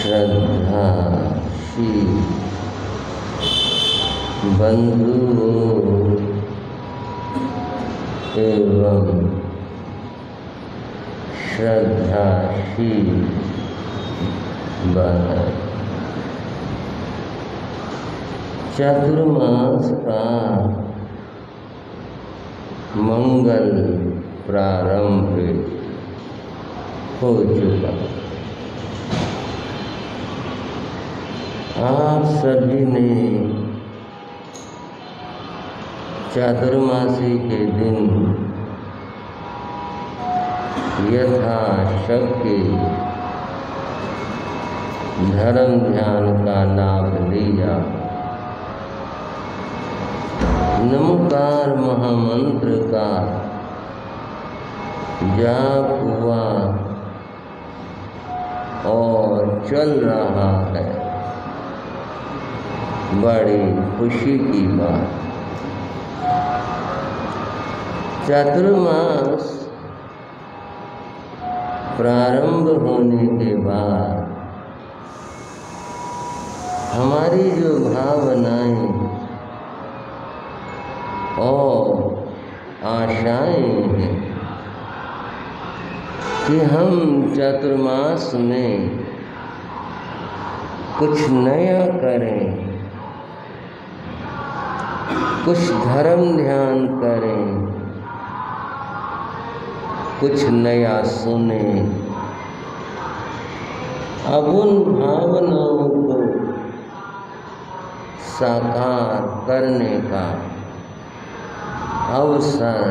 श्रद्धाशील बंधुओं एवं श्रद्धाशील बहन, चातुर्मास का मंगल प्रारंभ हो चुका। आप सभी ने चातुर्मासी के दिन यथाशक्ति धर्म ध्यान का लाभ लिया। नमोकार महामंत्र का जाप हुआ और चल रहा है। बड़ी खुशी की बात। चातुर्मास प्रारंभ होने के बाद हमारी जो भावनाएं और आशाएं हैं कि हम चातुर्मास में कुछ नया करें, कुछ धर्म ध्यान करें, कुछ नया सुने। अब उन भावनाओं को साकार करने का अवसर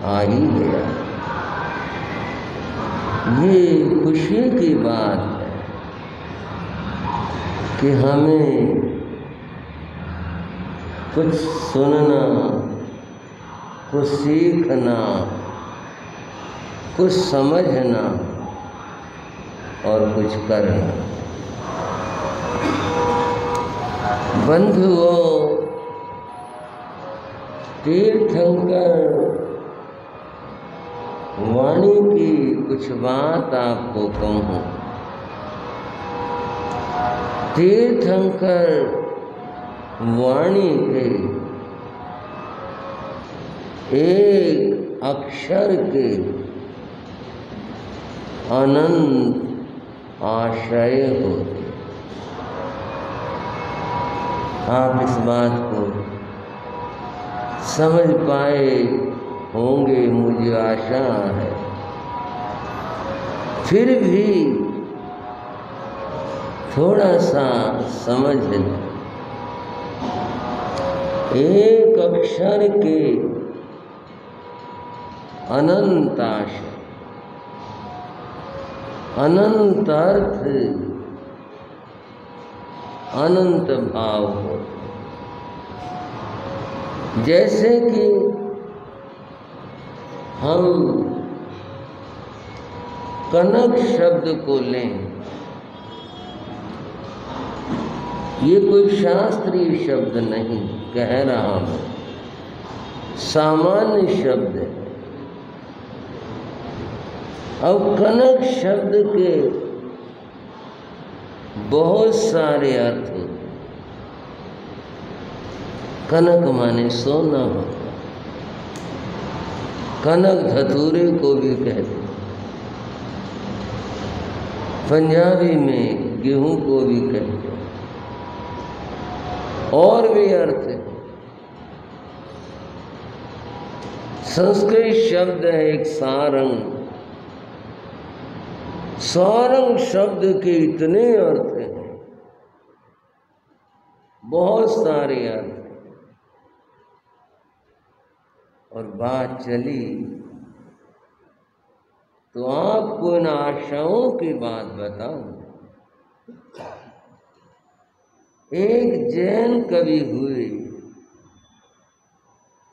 आ ही गया। ये खुशी की बात है कि हमें कुछ सुनना, कुछ सीखना, कुछ समझना और कुछ करना। बंधुओं, तीर्थंकर वाणी की कुछ बात आपको कहूँ। तीर्थंकर वाणी के एक अक्षर के अनंत आशय होते। आप इस बात को समझ पाए होंगे, मुझे आशा है। फिर भी थोड़ा सा समझ लें। एक अक्षर के अनंत आशय, अनंत अर्थ, अनंत भाव हो। जैसे कि हम कनक शब्द को लें, ये कोई शास्त्रीय शब्द नहीं कह रहा हूं, सामान्य शब्द है। अब कनक शब्द के बहुत सारे अर्थ होते। कनक माने सोना होता। कनक धतूरे को भी कहते, पंजाबी में गेहूं को भी कहते, और भी अर्थ है। संस्कृत शब्द है एक सारंग। सारंग शब्द के इतने अर्थ हैं, बहुत सारे अर्थ हैं। और बात चली तो आपको इन आशाओं की बात बताऊं। एक जैन कवि हुए,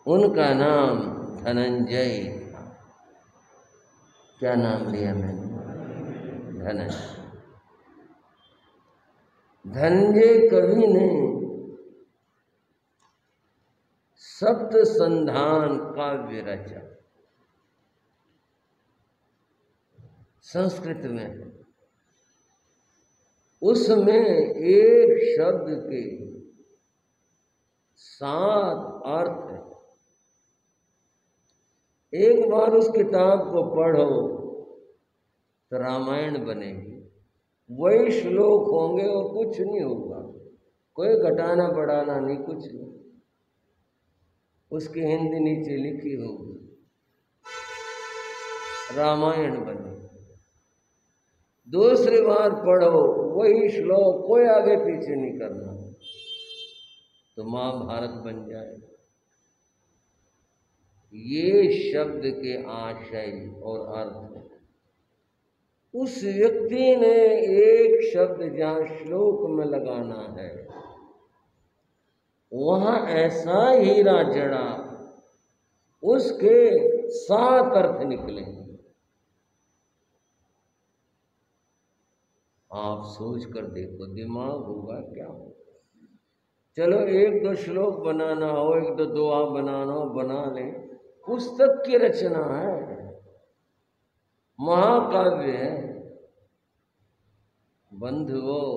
उनका नाम धनंजय था। क्या नाम लिया मैंने? धनंजय। धनंजय कवि ने सप्त संधान काव्य रचा। संस्कृत में उसमें एक शब्द के 7 अर्थ है। एक बार उस किताब को पढ़ो तो रामायण बनेगी। वही श्लोक होंगे और कुछ नहीं होगा, कोई घटाना बढ़ाना नहीं, कुछ नहीं। उसकी हिंदी नीचे लिखी होगी, रामायण बने। दूसरी बार पढ़ो वही श्लोक, कोई आगे पीछे नहीं करना, तो महाभारत बन जाएगा। ये शब्द के आशय और अर्थ है। उस व्यक्ति ने एक शब्द जहाँ श्लोक में लगाना है, वहां ऐसा हीरा जड़ा, उसके 7 अर्थ निकलेंगे। आप सोच कर देखो, दिमाग होगा क्या होगा। चलो 1-2 श्लोक बनाना हो, 1-2 दुआ बनाना हो, बना लें। पुस्तक की रचना है, महाकाव्य है। बंधुओं,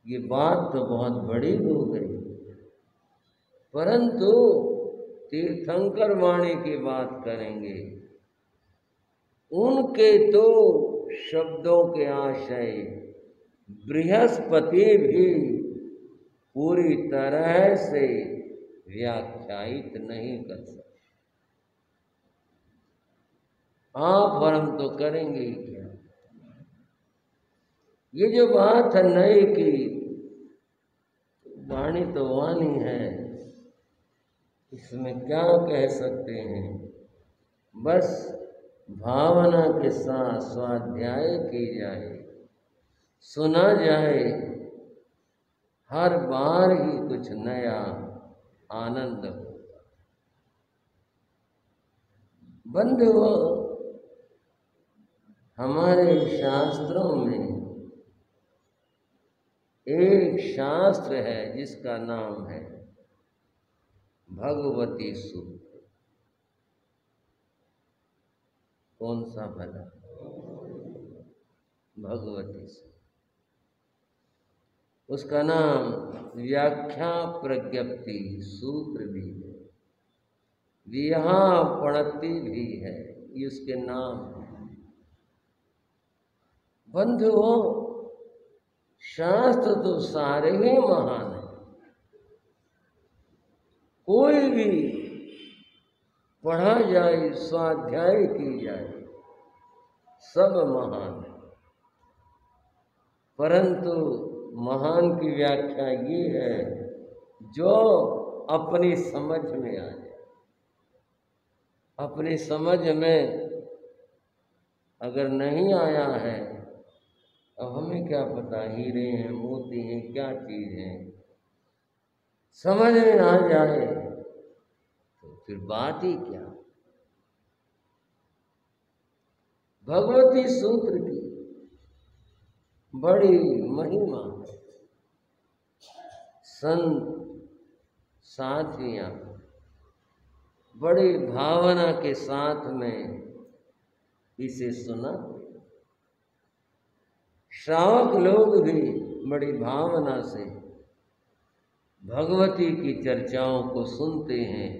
ये बात तो बहुत बड़ी हो गई, परंतु तीर्थंकर वाणी की बात करेंगे। उनके तो शब्दों के आशय बृहस्पति भी पूरी तरह से व्याख्यायित नहीं कर सकते। आप और हम तो करेंगे ही क्या। ये जो बात है नए की, वाणी तो वाणी है, इसमें क्या कह सकते हैं। बस भावना के साथ स्वाध्याय की जाए, सुना जाए, हर बार ही कुछ नया आनंद होगा। बंधुओं, हमारे शास्त्रों में एक शास्त्र है जिसका नाम है भगवती सूत्र। कौन सा भला? भगवती सूत्र। उसका नाम व्याख्या प्रज्ञप्ति सूत्र भी है, विहापणति भी है, ये उसके नाम है। बंधुओं, शास्त्र तो सारे ही महान है। कोई भी पढ़ा जाए, स्वाध्याय की जाए, सब महान है। परंतु महान की व्याख्या ये है जो अपनी समझ में आ जाए। अपनी समझ में अगर नहीं आया है, अब हमें क्या पता हीरे हैं, मोती हैं, क्या चीज है। समझ में आ जाए तो फिर बात ही क्या। भगवती सूत्र की बड़ी महिमा है। संत साथियां बड़ी भावना के साथ में इसे सुना। श्रावक लोग भी बड़ी भावना से भगवती की चर्चाओं को सुनते हैं,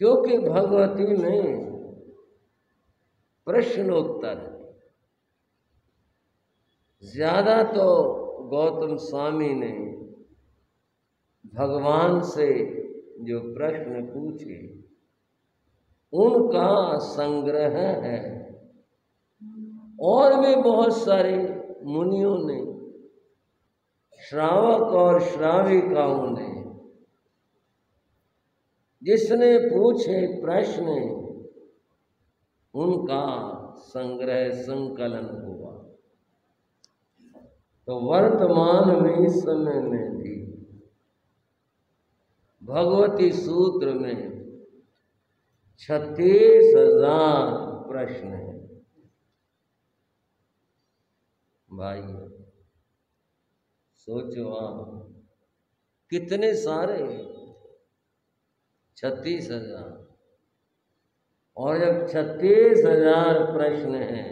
क्योंकि भगवती में प्रश्नोत्तर ज्यादा तो गौतम स्वामी ने भगवान से जो प्रश्न पूछे उनका संग्रह है, और भी बहुत सारे मुनियों ने, श्रावक और श्राविकाओं ने, जिसने पूछे प्रश्न उनका संग्रह संकलन हुआ। तो वर्तमान में इस समय में भी भगवती सूत्र में 36,000 प्रश्न हैं। भाई सोचो आप, कितने सारे, 36,000। और जब 36,000 प्रश्न हैं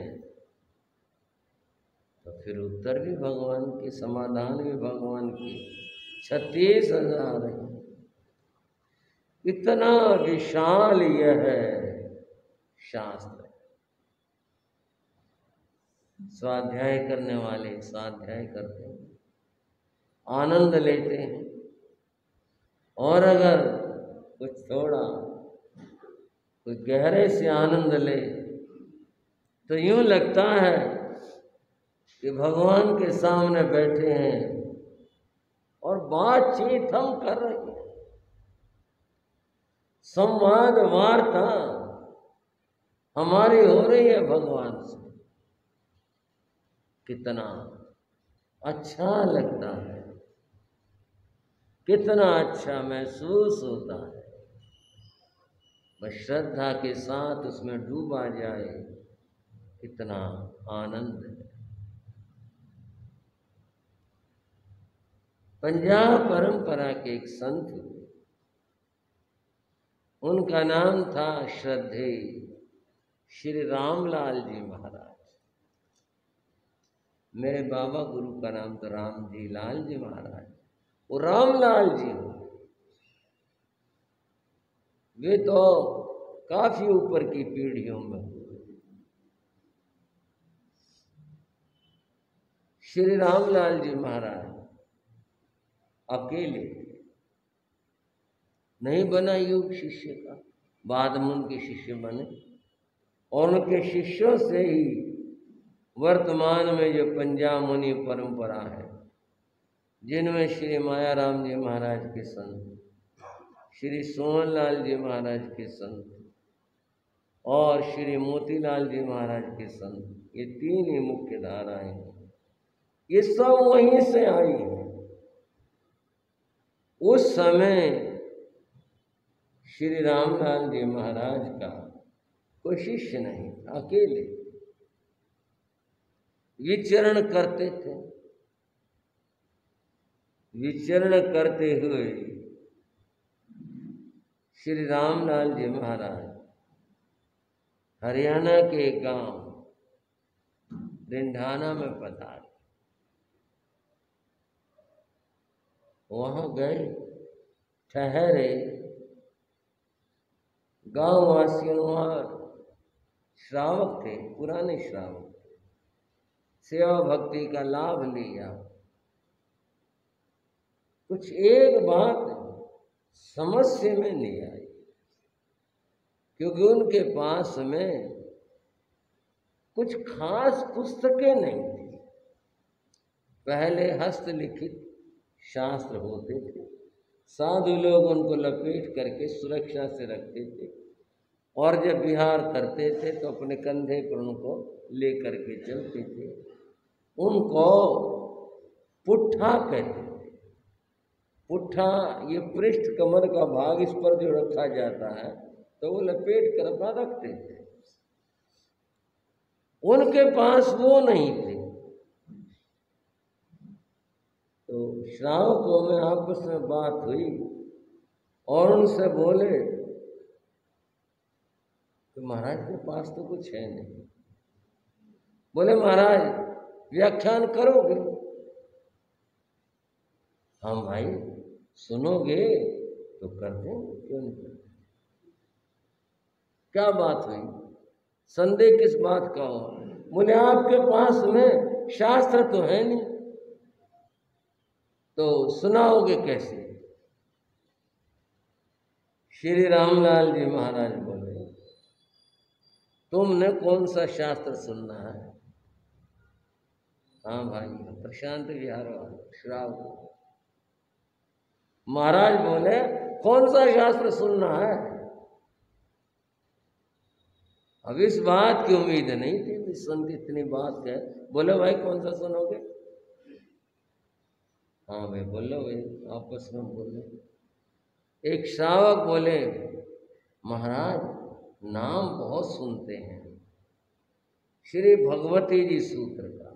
तो फिर उत्तर भी भगवान के, समाधान भी भगवान की। 36,000 है। इतना विशाल यह शास्त्र। स्वाध्याय करने वाले स्वाध्याय करते हैं, आनंद लेते हैं, और अगर कुछ थोड़ा कोई गहरे से आनंद ले तो यूं लगता है कि भगवान के सामने बैठे हैं और बातचीत हम कर रहे हैं, संवाद वार्ता हमारी हो रही है भगवान से। कितना अच्छा लगता है, कितना अच्छा महसूस होता है। बस श्रद्धा के साथ उसमें डूबा जाए, कितना आनंद है। पंजाब परंपरा के एक संत हुए, उनका नाम था श्रद्धेय श्री रामलाल जी महाराज। मेरे बाबा गुरु का नाम तो राम जी लाल जी महाराज, वो रामलाल जी हो। वे तो काफी ऊपर की पीढ़ियों में हुए। श्री रामलाल जी महाराज अकेले नहीं बना योग शिष्य का, बाद में उनके शिष्य बने, और उनके शिष्यों से ही वर्तमान में जो पंजाब मुनि परंपरा है, जिनमें श्री मायाराम जी महाराज के संत, श्री सोहनलाल जी महाराज के संत और श्री मोतीलाल जी महाराज के संत, ये तीन ही मुख्य धाराएं हैं। ये सब वहीं से आई हैं। उस समय श्री रामलाल जी महाराज का कोई शिष्य नहीं, अकेले विचरण करते थे। विचरण करते हुए श्री रामलाल जी महाराज हरियाणा के गांव रिंढाना में पधारे। वहां गए, ठहरे, गांव वासियों, वहां श्रावक थे, पुराने श्रावक, सेवा भक्ति का लाभ लिया। कुछ एक बात समस्या में नहीं आई, क्योंकि उनके पास में कुछ खास पुस्तकें नहीं थी। पहले हस्तलिखित शास्त्र होते थे, साधु लोग उनको लपेट करके सुरक्षा से रखते थे, और जब विहार करते थे तो अपने कंधे पर उनको लेकर के चलते थे। उनको पुट्ठा कहते थे। पुट्ठा ये पृष्ठ कमर का भाग, इस पर जो रखा जाता है तो वो लपेट कर अपना रखते थे। उनके पास वो नहीं थे। तो श्रावकों में आपस में बात हुई और उनसे बोले तो महाराज के पास तो कुछ है नहीं। बोले महाराज व्याख्यान करोगे? हाँ भाई, सुनोगे तो कर देंगे, क्यों नहीं करते। क्या बात हुई? संदेह किस बात का हो? बोले आपके पास में शास्त्र तो है नहीं, तो सुनाओगे कैसे? श्री रामलाल जी महाराज बोले तुमने कौन सा शास्त्र सुनना है? हाँ भाई, प्रशांत विहार श्राव। महाराज बोले कौन सा शास्त्र सुनना है? अब इस बात की उम्मीद नहीं थी, संत इतनी बात है। बोले भाई कौन सा सुनोगे? हाँ भाई बोलो भाई, आपस में बोले। एक श्रावक बोले महाराज नाम बहुत सुनते हैं श्री भगवती जी सूत्र का,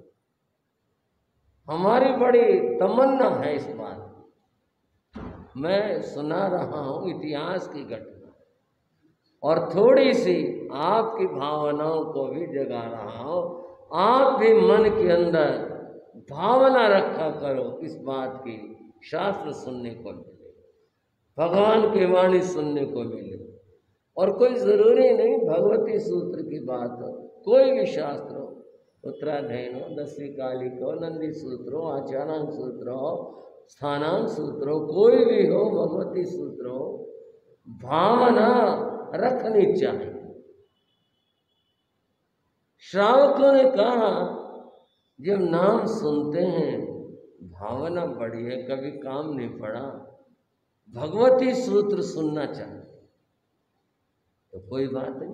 हमारी बड़ी तमन्ना है इस बात की। मैं सुना रहा हूँ इतिहास की घटना, और थोड़ी सी आपकी भावनाओं को भी जगा रहा हूँ। आप भी मन के अंदर भावना रखा करो इस बात की, शास्त्र सुनने को मिले, भगवान की वाणी सुनने को मिले। और कोई जरूरी नहीं भगवती सूत्र की बात हो, कोई भी शास्त्र हो, उत्तराधयन हो, दसवीं कालिक हो, नंदी सूत्र हो, आचारांग सूत्र हो, स्थानांग सूत्र हो, कोई भी हो, भगवती सूत्र हो, भावना रखनी चाहिए। श्रावकों ने कहा जब नाम सुनते हैं भावना बढ़ी है, कभी काम नहीं पड़ा, भगवती सूत्र सुनना चाहिए, तो कोई बात नहीं,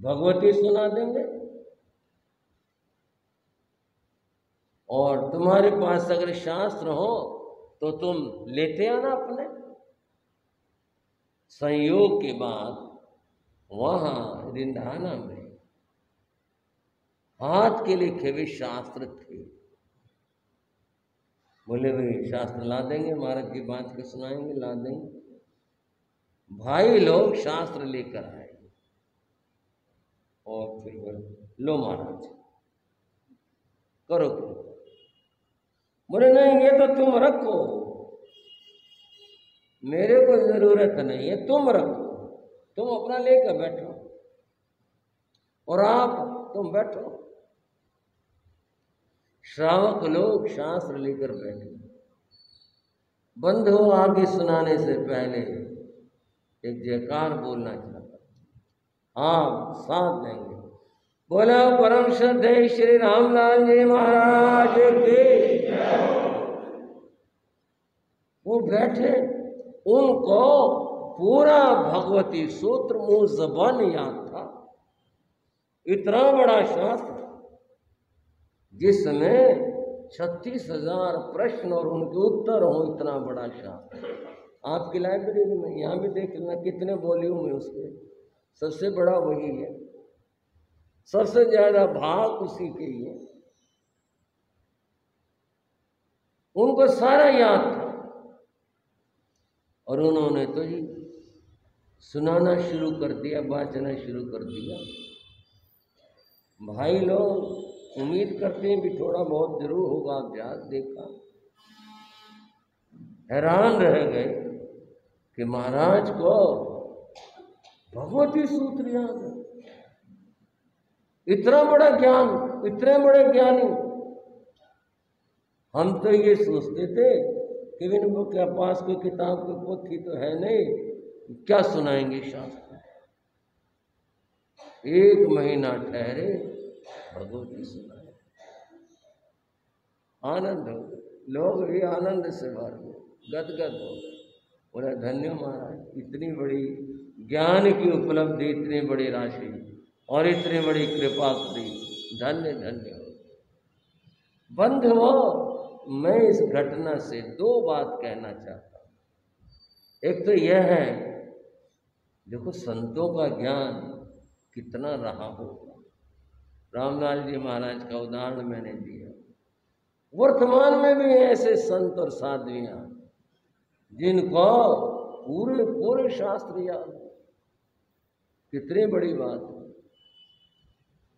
भगवती सुना देंगे। और तुम्हारे पास अगर शास्त्र हो तो तुम लेते आना अपने। संयोग के बाद वहां रिंधाना में हाथ के लिखे हुए शास्त्र थे। बोले भाई शास्त्र ला देंगे, महाराज की बात को सुनाएंगे, ला देंगे। भाई लोग शास्त्र लेकर आए और फिर बोले लो महाराज करो। बोले नहीं ये तो तुम रखो, मेरे को जरूरत नहीं है, तुम रखो, तुम अपना लेकर बैठो और आप तुम बैठो। श्रावक लोग शास्त्र लेकर बैठे। बंधु आगे सुनाने से पहले एक जयकार बोलना चाहता, आप साथ देंगे। बोला परम श्रद्धेय श्री रामलाल जी महाराज की। वो बैठे, उनको पूरा भगवती सूत्र मुंह जबान याद था। इतना बड़ा शास्त्र जिसमें 36,000 प्रश्न और उनके उत्तर हो, इतना बड़ा शास्त्र आपकी लाइब्रेरी में, यहाँ भी देख लेना कितने वॉल्यूम है उसके, सबसे बड़ा वही है, सबसे ज्यादा भाग उसी के ही है। उनको सारा याद था और उन्होंने तो जी सुनाना शुरू कर दिया, वाचना शुरू कर दिया। भाई लोग उम्मीद करते हैं भी थोड़ा बहुत जरूर होगा अभ्यास, देखा, हैरान रह गए कि महाराज को भगवती सूत्र याद है, इतना बड़ा ज्ञान, इतने बड़े ज्ञानी। हम तो ये सोचते थे कि इनके पास कोई किताब कोई पोथी तो है नहीं, क्या सुनाएंगे शास्त्र। 1 महीना ठहरे, भगवती सुनाए, आनंद हो गए, लोग भी आनंद से भर गए, गदगद हो गए। बोला धन्य महाराज, इतनी बड़ी ज्ञान की उपलब्धि, इतनी बड़ी राशि और इतनी बड़ी कृपा करी, धन्य धन्य हो। बंधुओं, मैं इस घटना से 2 बात कहना चाहता हूं। एक तो यह है, देखो संतों का ज्ञान कितना रहा होगा। रामलाल जी महाराज का उदाहरण मैंने दिया, वर्तमान में भी ऐसे संत और साध्वियां जिनको पूरे पूरे शास्त्र याद, कितनी बड़ी बात है।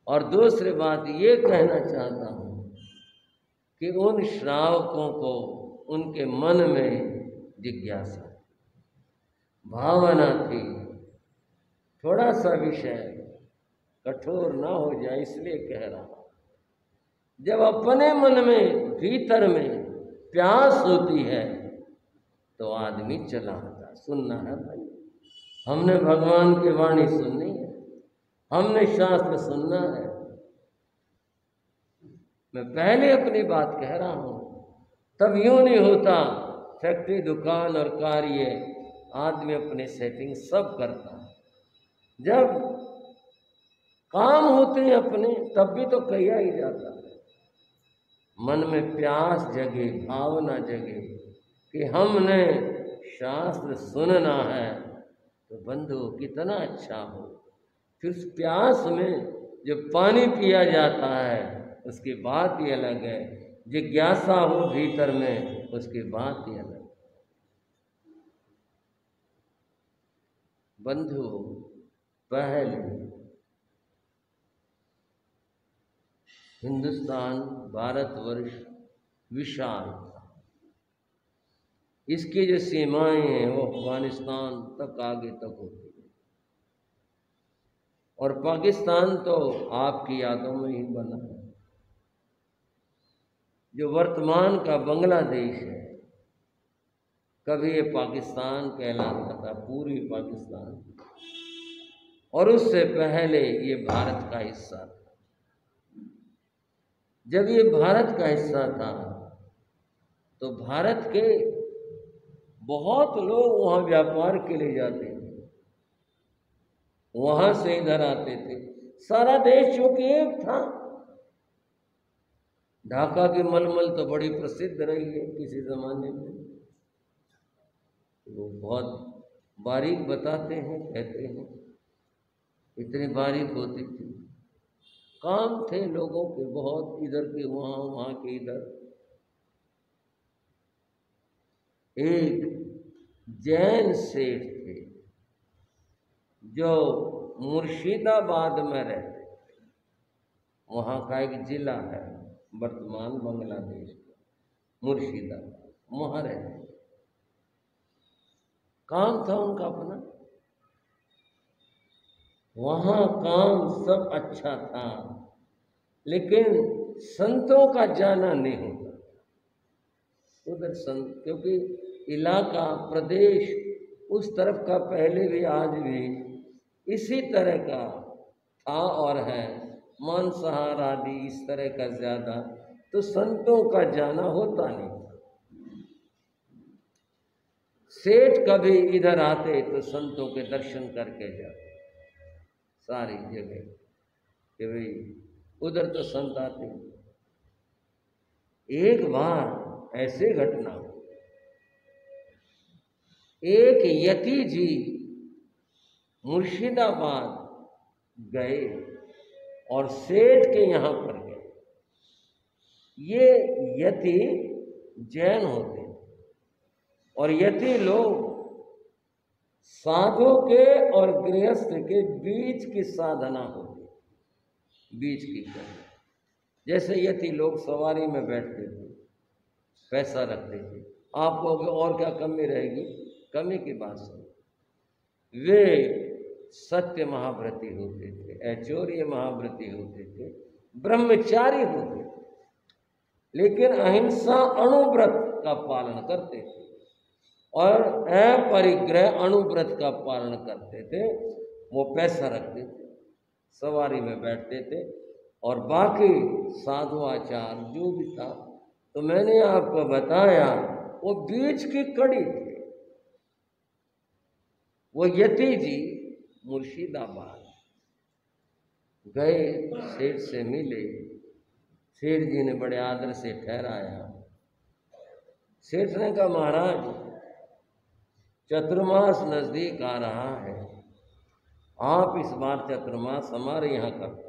और दूसरी बात ये कहना चाहता हूं कि उन श्रावकों को उनके मन में जिज्ञासा, भावना थी, थोड़ा सा विषय कठोर ना हो जाए इसलिए कह रहा हूं। जब अपने मन में भीतर में प्यास होती है तो आदमी चला आता, सुनना है भाई, हमने भगवान की वाणी सुननी है, हमने शास्त्र सुनना है। मैं पहले अपनी बात कह रहा हूं, तब यूं नहीं होता, फैक्ट्री दुकान और कार्य आदमी अपने सेटिंग सब करता है, जब काम होते हैं अपने तब भी तो किया ही जाता है। मन में प्यास जगे, भावना जगे कि हमने शास्त्र सुनना है, तो बंधु कितना अच्छा हो। फिर उस प्यास में जब पानी पिया जाता है उसकी बात ही अलग है, जिज्ञासा हो भीतर में उसकी बात ही अलग। बंधु, पहले हिंदुस्तान भारतवर्ष विशाल था। इसकी जो सीमाएं हैं वो अफगानिस्तान तक आगे तक होती है, और पाकिस्तान तो आपकी यादों में ही बना है। जो वर्तमान का बांग्लादेश है, कभी ये पाकिस्तान कहलाता था, पूर्वी पाकिस्तान, और उससे पहले ये भारत का हिस्सा था। जब ये भारत का हिस्सा था तो भारत के बहुत लोग वहाँ व्यापार के लिए जाते थे, वहाँ से इधर आते थे। सारा देश चूंकि एक था। ढाका की मलमल तो बड़ी प्रसिद्ध रही है किसी जमाने में, वो बहुत बारीक बताते हैं, कहते हैं इतनी बारीक होती थी। काम थे लोगों के बहुत, इधर के वहाँ, वहाँ के इधर। एक जैन सेठ थे जो मुर्शिदाबाद में रहते थे। वहाँ का एक जिला है वर्तमान बांग्लादेश का, मुर्शिदाबाद, वहाँ रहते। काम था उनका अपना, वहाँ काम सब अच्छा था, लेकिन संतों का जाना नहीं होता उधर संत, क्योंकि इलाका प्रदेश उस तरफ का पहले भी आज भी इसी तरह का था और है, मांसाहार आदि इस तरह का ज़्यादा, तो संतों का जाना होता नहीं। सेठ कभी इधर आते तो संतों के दर्शन करके जाते सारी जगह, कि भाई उधर तो संत आते। एक बार ऐसे घटना, एक यति जी मुर्शिदाबाद गए और सेठ के यहाँ पर गए। ये यति जैन होते और यति लोग साधु के और गृहस्थ के बीच की साधना होती, बीच की करना। जैसे यति लोग सवारी में बैठते थे, पैसा रखते थे, आप कहोगे और क्या कमी रहेगी, कमी की बात सुनो। वे सत्य महाव्रती होते थे, ऐश्वर्य महाव्रती होते थे, ब्रह्मचारी होते थे, लेकिन अहिंसा अणुव्रत का पालन करते थे और अपरिग्रह अणुव्रत का पालन करते थे। वो पैसा रखते थे, सवारी में बैठते थे, और बाकी साधु आचार जो भी था, तो मैंने आपको बताया वो बीच की कड़ी थी। वो यति जी मुर्शिदाबाद गए, सेठ से मिले, सेठ जी ने बड़े आदर से ठहराया। सेठ ने कहा, महाराज चतुर्मास नजदीक आ रहा है, आप इस बार चतुर्मास हमारे यहाँ करते।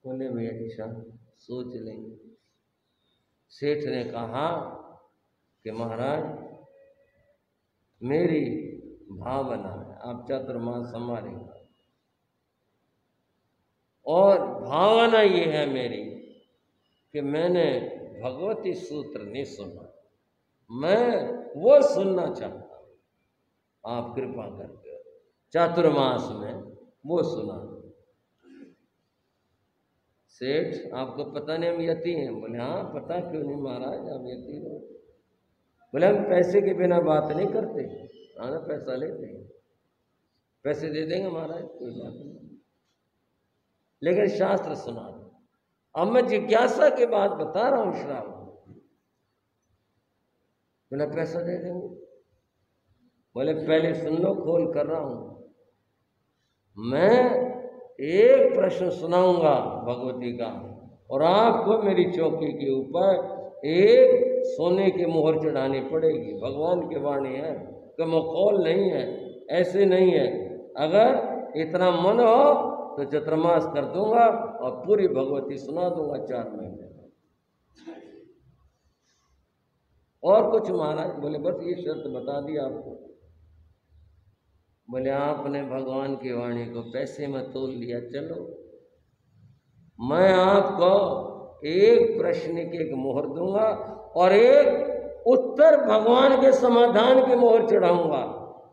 बोले भाई अच्छा, सोच लेंगे। सेठ ने कहा कि महाराज मेरी भावना है आप चतुर्मास हमारे, और भावना ये है मेरी कि मैंने भगवती सूत्र नहीं सुना, मैं वो सुनना चाहता हूँ, आप कृपा करके चातुर्मास में वो सुना। सेठ आपको पता नहीं हम यति हैं? बोले हाँ पता, क्यों नहीं महाराज, हम यति हो। बोले हम पैसे के बिना बात नहीं करते, हाँ ना पैसा लेते हैं, पैसे दे देंगे महाराज, कोई बात नहीं, लेकिन शास्त्र सुना दो। अब मैं जिज्ञासा के बाद बता रहा हूँ श्रावण, बोले पैसा दे देंगे। बोले पहले सुन लो, खोल कर रहा हूँ, मैं एक प्रश्न सुनाऊंगा भगवती का, और आपको मेरी चौकी के ऊपर एक सोने की मोहर चढ़ानी पड़ेगी। भगवान की वाणी है कि मखौल नहीं है, ऐसे नहीं है। अगर इतना मन हो तो चतुर्मास कर दूंगा और पूरी भगवती सुना दूंगा 4 महीने। और कुछ महाराज? बोले बस ये शर्त बता दी आपको। बोले आपने भगवान की वाणी को पैसे में तोल लिया, चलो मैं आपको एक प्रश्न की एक मोहर दूंगा और एक उत्तर भगवान के समाधान की मोहर चढ़ाऊंगा।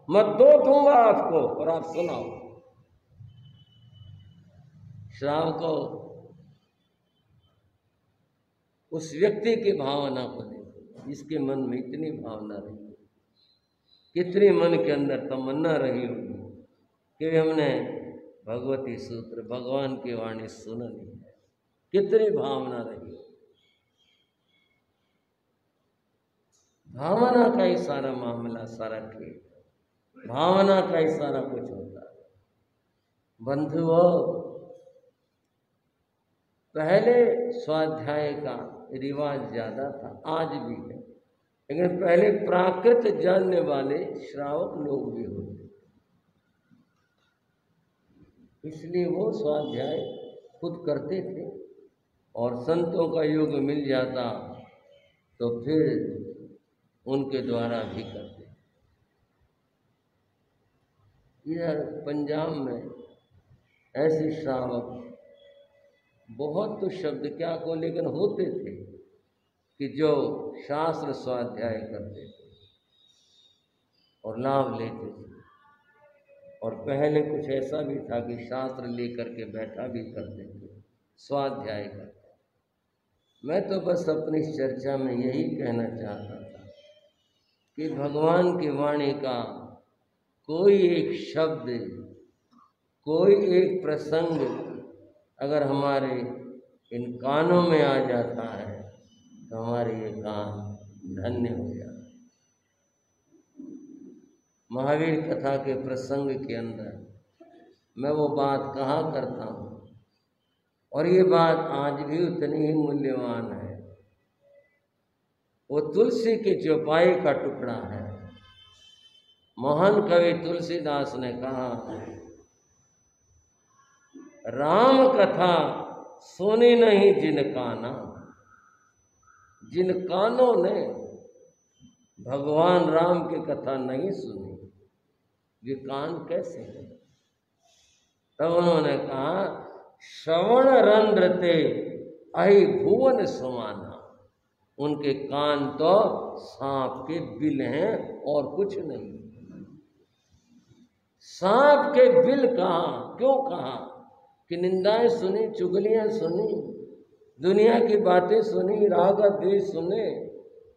मैं दो दूंगा आपको और आप सुनाओ। श्रावक को उस व्यक्ति की भावना को देखो जिसके मन में इतनी भावना रही, कितनी मन के अंदर तमन्ना रही होगी कि हमने भगवती सूत्र भगवान की वाणी सुननी है, कितनी भावना रही। भावना का ही सारा मामला, सारा खेल, भावना का ही सारा कुछ होता है। बंधुओं, पहले स्वाध्याय का रिवाज ज्यादा था, आज भी है, लेकिन पहले प्राकृत जानने वाले श्रावक लोग भी होते, इसलिए वो स्वाध्याय खुद करते थे और संतों का योग मिल जाता तो फिर उनके द्वारा भी करते। इधर पंजाब में ऐसे श्रावक बहुत तो शब्द क्या को लेकिन होते थे कि जो शास्त्र स्वाध्याय करते थे और लाभ लेते थे। और पहले कुछ ऐसा भी था कि शास्त्र लेकर के बैठा भी करते थे, स्वाध्याय करते। मैं तो बस अपनी चर्चा में यही कहना चाहता था कि भगवान की वाणी का कोई एक शब्द, कोई एक प्रसंग अगर हमारे इन कानों में आ जाता है तो हमारे ये कान धन्य हो जाते। महावीर कथा के प्रसंग के अंदर मैं वो बात कहा करता हूँ और ये बात आज भी उतनी ही मूल्यवान है। वो तुलसी के चौपाई का टुकड़ा है। महान कवि तुलसीदास ने कहा, राम कथा सुनी नहीं जिन काना, जिन कानों ने भगवान राम की कथा नहीं सुनी, ये कान कैसे है? तब उन्होंने कहा, श्रवण रंध्रते अहि भुवन समाना। उनके कान तो सांप के बिल हैं और कुछ नहीं। सांप के बिल कहा, क्यों कहा? कि निंदाएं सुनी, चुगलियां सुनी, दुनिया की बातें सुनी, राग द्वेष सुने,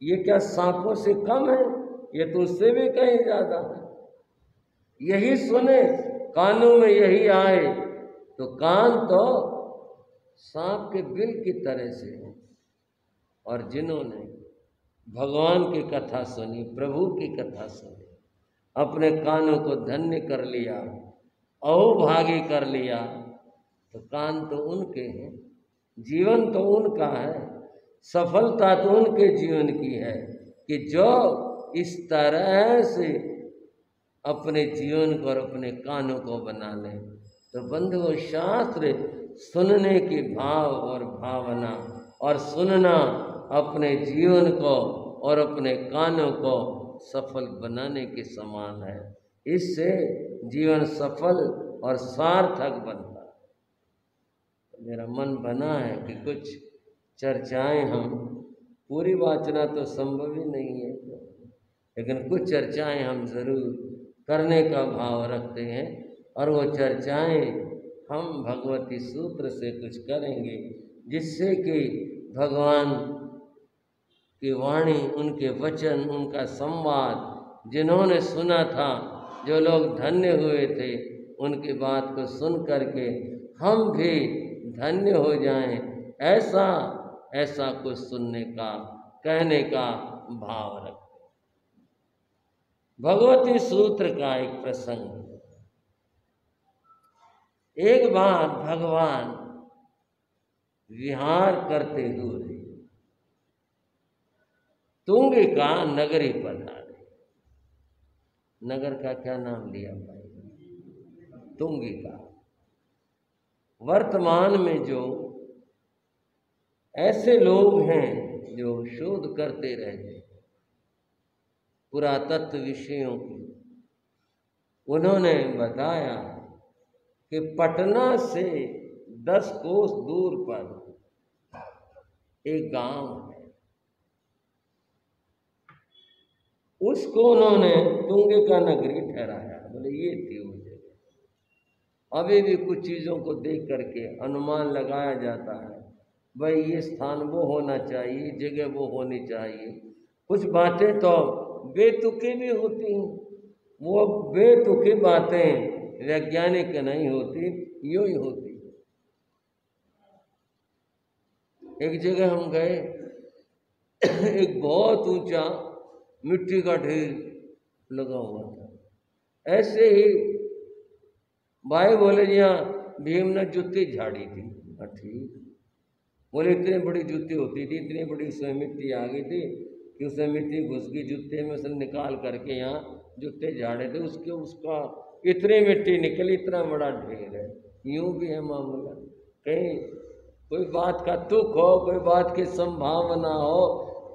ये क्या सांपों से कम है? ये तो उससे भी कहीं ज्यादा है। यही सुने, कानों में यही आए तो कान तो सांप के बिल की तरह से है। और जिन्होंने भगवान की कथा सुनी, प्रभु की कथा सुनी, अपने कानों को धन्य कर लिया, अहोभागी कर लिया, तो कान तो उनके हैं, जीवन तो उनका है, सफलता तो उनके जीवन की है कि जो इस तरह से अपने जीवन को और अपने कानों को बना लें। तो बंधुओं, शास्त्र सुनने की भाव और भावना और सुनना अपने जीवन को और अपने कानों को सफल बनाने के समान है। इससे जीवन सफल और सार्थक बनता है। तो मेरा मन बना है कि कुछ चर्चाएं, हम पूरी वाचना तो संभव ही नहीं है, लेकिन कुछ चर्चाएं हम जरूर करने का भाव रखते हैं। और वो चर्चाएं हम भगवती सूत्र से कुछ करेंगे, जिससे कि भगवान की वाणी, उनके वचन, उनका संवाद जिन्होंने सुना था, जो लोग धन्य हुए थे, उनकी बात को सुन करके हम भी धन्य हो जाएं। ऐसा कुछ सुनने का, कहने का भाव रखें। भगवती सूत्र का एक प्रसंग। एक बार भगवान विहार करते हुए तुंगिका नगरी पधारे। नगर का क्या नाम लिया भाई? तुंगिका। वर्तमान में जो ऐसे लोग हैं जो शोध करते रहते पुरातत्व विषयों की, उन्होंने बताया कि पटना से 10 कोस दूर पर एक गांव है, उसको उन्होंने तुंगिका नगरी ठहराया। बोले ये थी वो जगह। अभी भी कुछ चीज़ों को देख करके अनुमान लगाया जाता है, भाई ये स्थान वो होना चाहिए, जगह वो होनी चाहिए। कुछ बातें तो बेतुकी भी होती हैं, वो बेतुकी बातें वैज्ञानिक नहीं होती, यूं ही होती। एक जगह हम गए, एक बहुत ऊंचा मिट्टी का ढेर लगा हुआ था। ऐसे ही भाई बोले जी हाँ भीम ने जूती झाड़ी थी। ठीक, बोले इतनी बड़ी जूती होती थी, इतनी बड़ी उसमें मिट्टी आ गई थी कि उसमें मिट्टी घुस गई जूते में, उसने निकाल करके यहाँ जूते झाड़े थे, उसका इतनी मिट्टी निकली, इतना बड़ा ढेर है। यूं भी है मामला, कहीं कोई बात का तुक हो, कोई बात की संभावना हो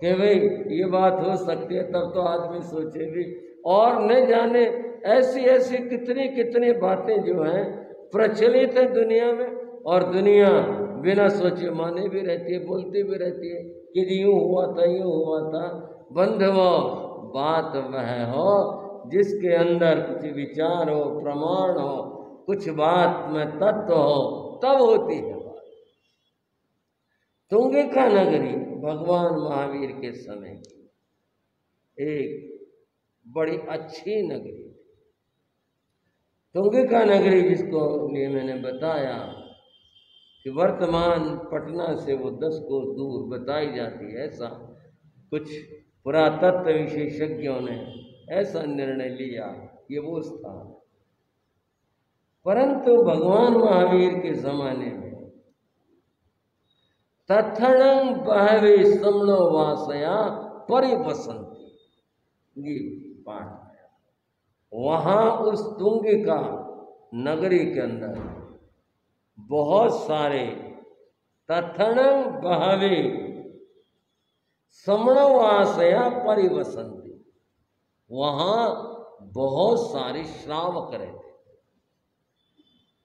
कि भाई ये बात हो सकती है, तब तो आदमी सोचे भी। और न जाने ऐसी ऐसी कितनी कितनी बातें जो हैं प्रचलित है दुनिया में, और दुनिया बिना सोचे माने भी रहती है, बोलती भी रहती है कि यूँ हुआ था, यूँ हुआ था। बंधुओ, बात वह हो जिसके अंदर कुछ विचार हो, प्रमाण हो, कुछ बात में तत्व हो, तब होती है बात। तुंगिका नगरी भगवान महावीर के समय की एक बड़ी अच्छी नगरी। तुंगिका नगरी जिसको लिए मैंने बताया कि वर्तमान पटना से वो 10 कोस दूर बताई जाती है, ऐसा कुछ पुरातत्व विशेषज्ञों ने ऐसा निर्णय लिया, ये वो स्थान। परंतु भगवान महावीर के जमाने में तत्णं बहवे समनो वासया परिवसंति, ये पाठ है। वहां उस तुंगिका नगरी के अंदर बहुत सारे तत्णं बहवे समनो वासया परिवसंति, वहां बहुत सारे श्रावक रहते।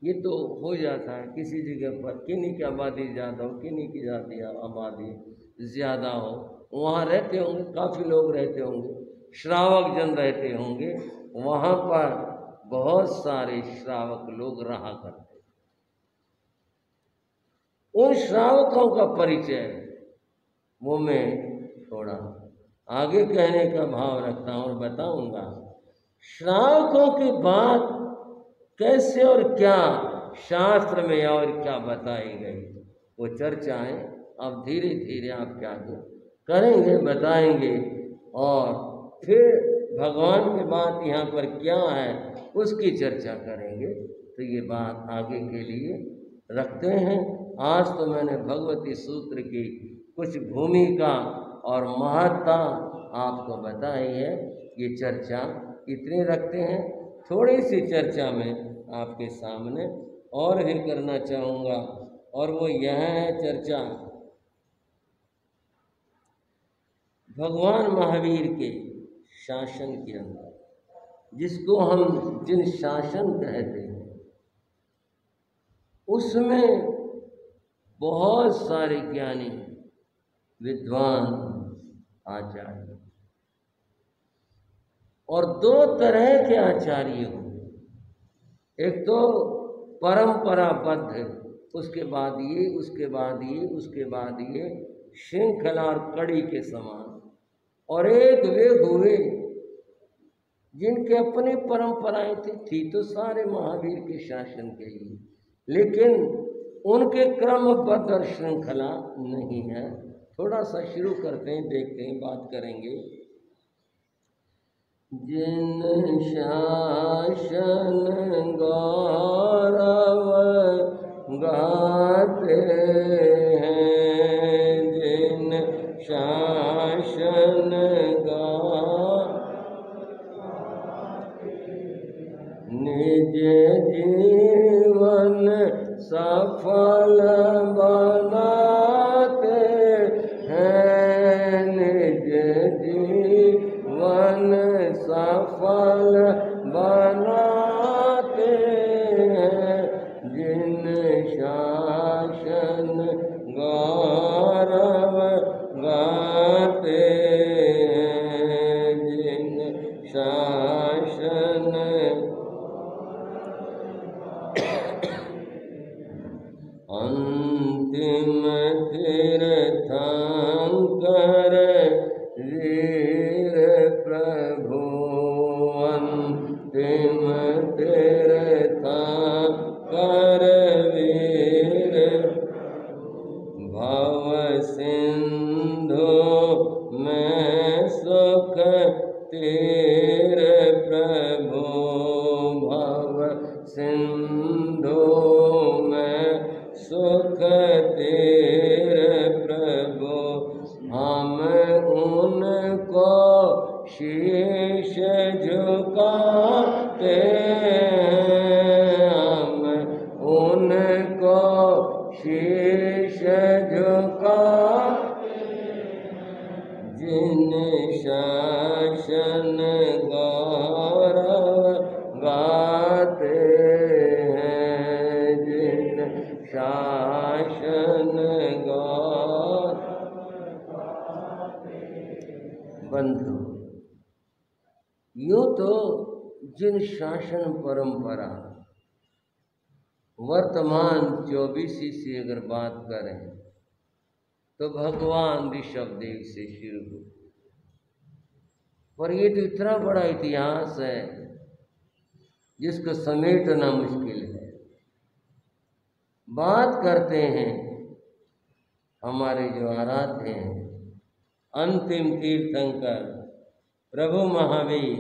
ये तो हो जाता है किसी जगह पर, किन्हीं की आबादी ज़्यादा हो, किन्हीं की जाती आबादी ज़्यादा हो, वहाँ रहते होंगे, काफ़ी लोग रहते होंगे, श्रावक जन रहते होंगे, वहाँ पर बहुत सारे श्रावक लोग रहा करते। उन श्रावकों का परिचय वो मैं थोड़ा आगे कहने का भाव रखता हूँ और बताऊंगा। श्रावकों की बात कैसे और क्या शास्त्र में और क्या बताई गई, वो चर्चाएं अब धीरे धीरे आप क्या करेंगे, बताएंगे। और फिर भगवान की बात यहाँ पर क्या है उसकी चर्चा करेंगे। तो ये बात आगे के लिए रखते हैं। आज तो मैंने भगवती सूत्र की कुछ भूमिका और महत्ता आपको बताई है, ये चर्चा इतनी रखते हैं। थोड़ी सी चर्चा में आपके सामने और भी करना चाहूँगा, और वो यह है चर्चा भगवान महावीर के शासन के अंदर, जिसको हम जिन शासन कहते हैं, उसमें बहुत सारे ज्ञानी विद्वान आचार्य, और 2 तरह के आचार्य होंगे। एक तो परंपराबद्ध, उसके बाद ये, उसके बाद ये, उसके बाद ये, श्रृंखला और कड़ी के समान। और एक वे हुए जिनके अपनी परंपराएं थी तो सारे महावीर के शासन के ही, लेकिन उनके क्रमबद्ध और श्रृंखला नहीं है। थोड़ा सा शुरू करते हैं, देखते हैं, बात करेंगे। जिन शासन गौरव गाते हैं, जिन शासन निज जीवन सफल बनाते हैं, निज जीवन सफल बनाते हैं, जिन शासन तीर्थंकर वीर प्रभु, अंतिम तीर्थंकर वीर भव सिंधु में सुख तीर प्रभु, भव सिंधु में सुख तीर प्रभु। हम उनको शीश झुकाते हैं, हम उनको शीश झुकाते जिन शासन गौरव गाते हैं, जिन शासन गौरव। बंधु, यूं तो जिन शासन परंपरा वर्तमान 24वीं से अगर बात करें तो भगवान ऋषभदेव से शुरू हो, पर ये तो इतना बड़ा इतिहास है जिसको समेटना मुश्किल है। बात करते हैं हमारे जो आराध्य हैं अंतिम तीर्थंकर प्रभु महावीर,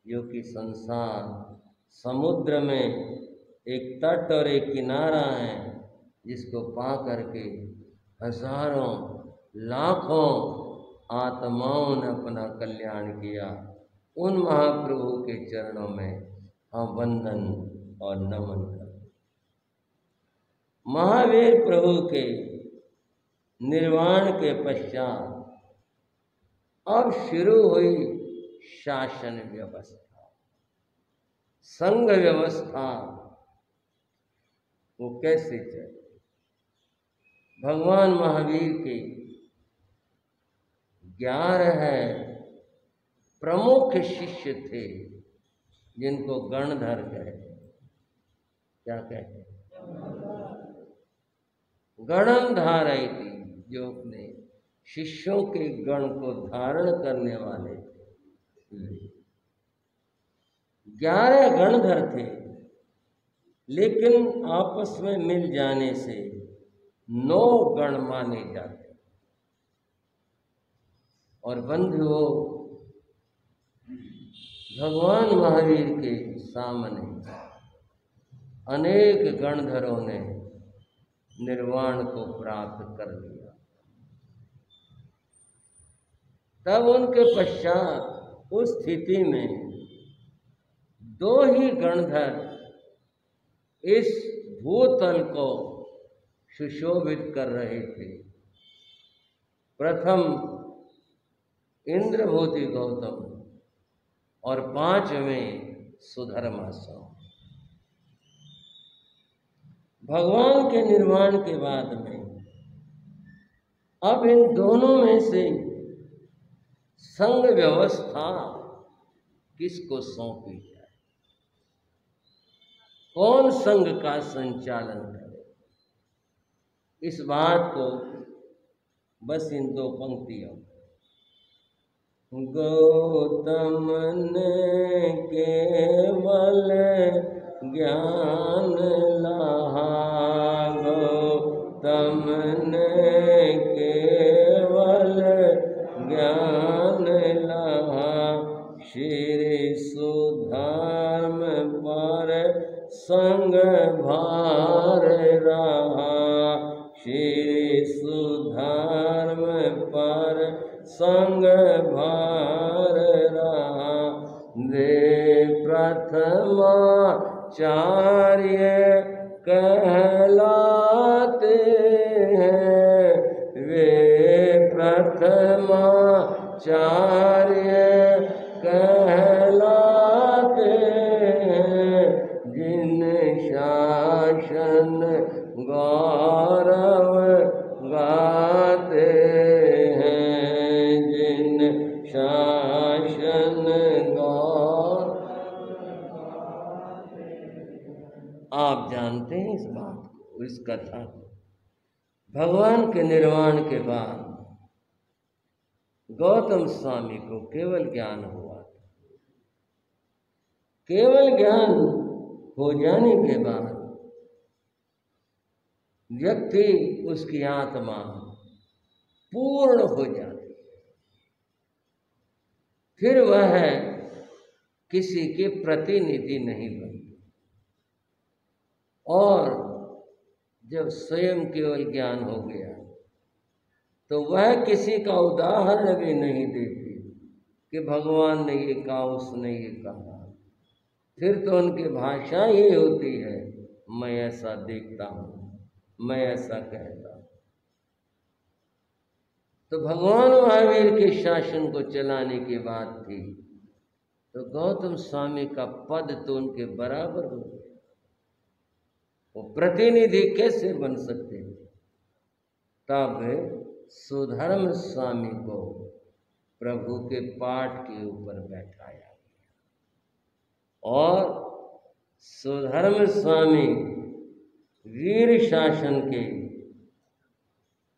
जो कि संसार समुद्र में एक तट और एक किनारा है, जिसको पा करके हजारों लाखों आत्माओं ने अपना कल्याण किया। उन महाप्रभु के चरणों में हम वंदन और नमन करते। महावीर प्रभु के निर्वाण के पश्चात अब शुरू हुई शासन व्यवस्था, संघ व्यवस्था। वो कैसे चले? भगवान महावीर के 11 प्रमुख शिष्य थे, जिनको गणधर कहते। क्या कहते? गणम धारई थी, जो अपने शिष्यों के गण को धारण करने वाले थे। 11 गणधर थे, लेकिन आपस में मिल जाने से 9 गण माने जाते। और बंधुओं, भगवान महावीर के सामने अनेक गणधरों ने निर्वाण को प्राप्त कर लिया। तब उनके पश्चात उस स्थिति में 2 ही गणधर इस भूतल को सुशोभित कर रहे थे। प्रथम इंद्रभूति गौतम और 5वें सुधर्मा स्वामी। भगवान के निर्वाण के बाद में अब इन दोनों में से संघ व्यवस्था किसको सौंपी जाए? कौन संघ का संचालन करे? इस बात को बस इन 2 पंक्तियों, गौतम ने केवल ज्ञान लहा, गौतम ने केवल ज्ञान लहा, श्री सुधर्म पर संग भार रहा, श्री सुधर्म पर संग भार रहा। वे प्रथमाचार्य कहलाते हैं, वे प्रथमाचार्य कहलाते हैं, जिन शासन गौरव गाते हैं, जिन शासन गौरव। आप जानते हैं इस बात को, इस कथा को। भगवान के निर्वाण के बाद गौतम स्वामी को केवल ज्ञान हुआ। केवल ज्ञान हो जाने के बाद व्यक्ति, उसकी आत्मा पूर्ण हो जाती है। फिर वह किसी के प्रतिनिधि नहीं बनती। और जब स्वयं केवल ज्ञान हो गया तो वह किसी का उदाहरण भी नहीं देती कि भगवान ने ये कहा, उसने ये कहा। फिर तो उनकी भाषा ये होती है, मैं ऐसा देखता हूँ, मैं ऐसा कहता हूँ। तो भगवान महावीर के शासन को चलाने की बात थी तो गौतम स्वामी का पद तो उनके बराबर हो गया। वो प्रतिनिधि कैसे बन सकते थे? तब सुधर्म स्वामी को प्रभु के पाठ के ऊपर बैठाया गया और सुधर्म स्वामी वीर शासन के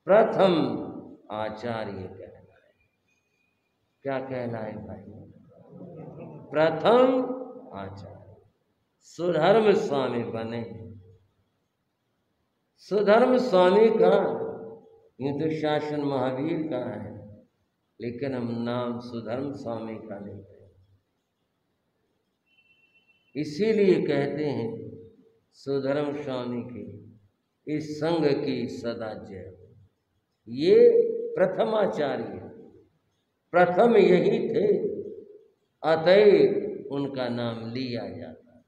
प्रथम आचार्य कहलाए। क्या कहलाए भाई? प्रथम आचार्य सुधर्म स्वामी बने। सुधर्म स्वामी का ये तो शासन महावीर का है, लेकिन हम नाम सुधर्म स्वामी का लेते हैं। इसीलिए कहते हैं सुधर्म स्वामी के इस संघ की सदा जय। ये प्रथमाचार्य, प्रथम यही थे, अतएव उनका नाम लिया जाता है।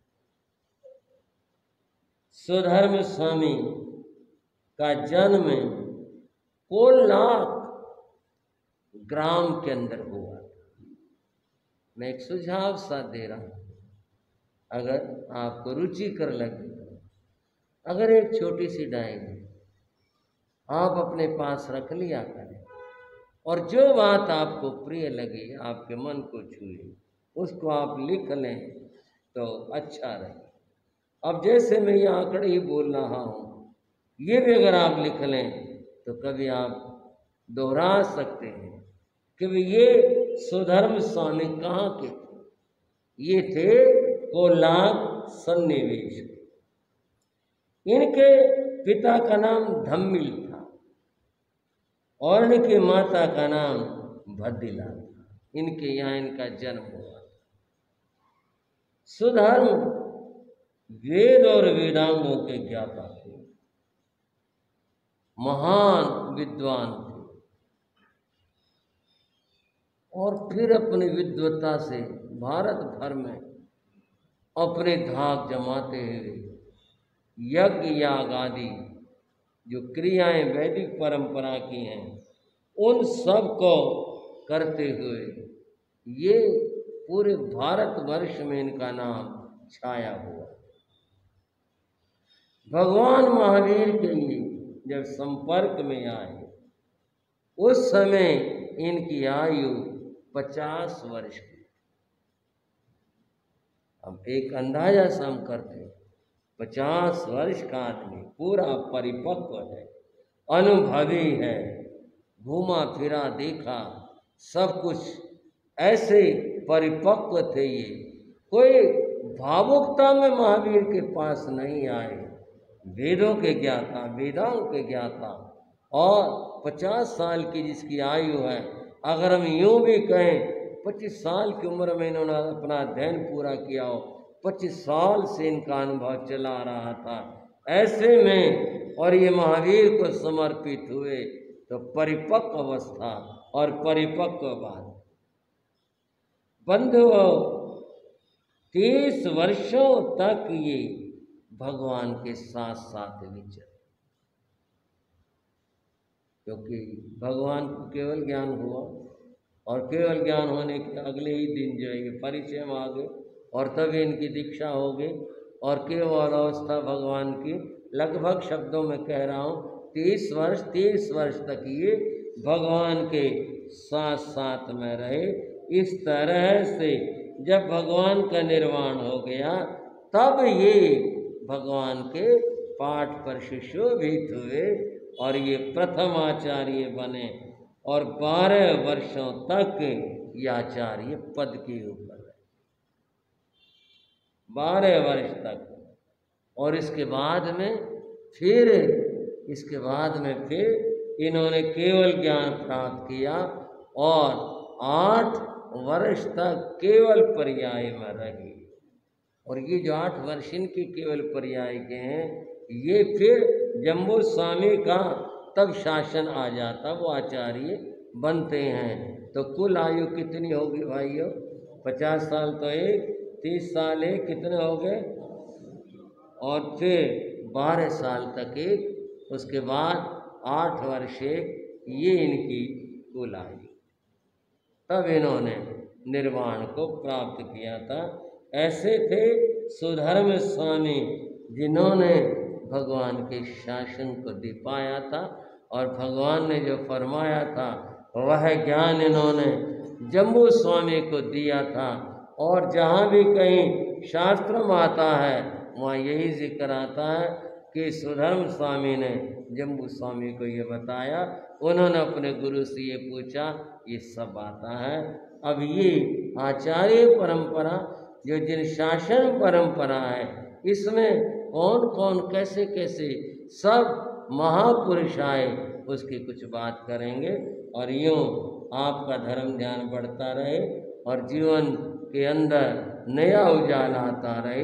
सुधर्म स्वामी का जन्म कोलाक ग्राम के अंदर हुआ। मैं एक सुझाव सा दे रहा हूं, अगर आपको रुचिकर लगे, अगर एक छोटी सी डायरी आप अपने पास रख लिया करें और जो बात आपको प्रिय लगे, आपके मन को छुए, उसको आप लिख लें तो अच्छा रहे। अब जैसे मैं ये आंकड़े ही बोल रहा हूँ, ये भी अगर आप लिख लें तो कभी आप दोहरा सकते हैं कि ये सुधर्म स्वामी कहाँ के थे। ये थे कोलाक सन्निवेश। इनके पिता का नाम धम्मिल था और इनकी माता का नाम भद्दिला था। इनके यहाँ इनका जन्म हुआ। सुधर्म वेद और वेदांगों के ज्ञाता थे, महान विद्वान थे और फिर अपनी विद्वता से भारत भर में अपने धाक जमाते हुए यज्ञ याग आदि जो क्रियाएं वैदिक परंपरा की हैं उन सब को करते हुए ये पूरे भारतवर्ष में इनका नाम छाया हुआ। भगवान महावीर के लिए जब संपर्क में आए उस समय इनकी आयु 50 वर्ष की। अब एक अंदाजा से हम करते हैं, 50 वर्ष का आदमी पूरा परिपक्व है, अनुभवी है, घूमा फिरा देखा सब कुछ, ऐसे परिपक्व थे ये। कोई भावुकता में महावीर के पास नहीं आए, वेदों के ज्ञाता, वेदांग के ज्ञाता और 50 साल की जिसकी आयु है, अगर हम यूं भी कहें 25 साल की उम्र में इन्होंने अपना अध्ययन पूरा किया हो, 25 साल से इनका अनुभव चला रहा था, ऐसे में और ये महावीर को समर्पित हुए तो परिपक्व अवस्था और परिपक्व बात। बंधुओं, 30 वर्षों तक ये भगवान के साथ साथ विचरे, क्योंकि भगवान को केवल ज्ञान हुआ और केवल ज्ञान होने के अगले ही दिन जो है ये परिचय में आ गए और तभी इनकी दीक्षा हो गई और केवल अवस्था भगवान की, लगभग शब्दों में कह रहा हूँ 30 वर्ष तक ये भगवान के साथ साथ में रहे। इस तरह से जब भगवान का निर्वाण हो गया तब ये भगवान के पाठ पर सुशोभित हुए, और ये प्रथम आचार्य बने और 12 वर्षों तक ये आचार्य पद के ऊपर रहे, 12 वर्ष तक। और इसके बाद में फिर इन्होंने केवल ज्ञान प्राप्त किया और 8 वर्ष तक केवल पर्याय में रहे। और ये जो 8 वर्ष इनके केवल पर्याय के हैं, ये फिर जम्बू स्वामी का तब शासन आ जाता, वो आचार्य बनते हैं। तो कुल आयु कितनी होगी भाइयों? 50 साल तो एक, 30 साल एक, कितने हो गए? और फिर 12 साल तक एक, उसके बाद 8 वर्ष एक, ये इनकी कुल आयु। तब इन्होंने निर्वाण को प्राप्त किया था। ऐसे थे सुधर्म स्वामी, जिन्होंने भगवान के शासन को दिपाया था और भगवान ने जो फरमाया था वह ज्ञान इन्होंने जम्बू स्वामी को दिया था। और जहाँ भी कहीं शास्त्र में आता है वहाँ यही जिक्र आता है कि सुधर्म स्वामी ने जम्बू स्वामी को ये बताया। उन्होंने अपने गुरु से ये पूछा, ये सब आता है। अब ये आचार्य परंपरा जो जिन शासन परंपरा है, इसमें कौन कौन कैसे कैसे सब महापुरुष आए, उसकी कुछ बात करेंगे। और यूँ आपका धर्म ज्ञान बढ़ता रहे और जीवन के अंदर नया उजाला आता रहे।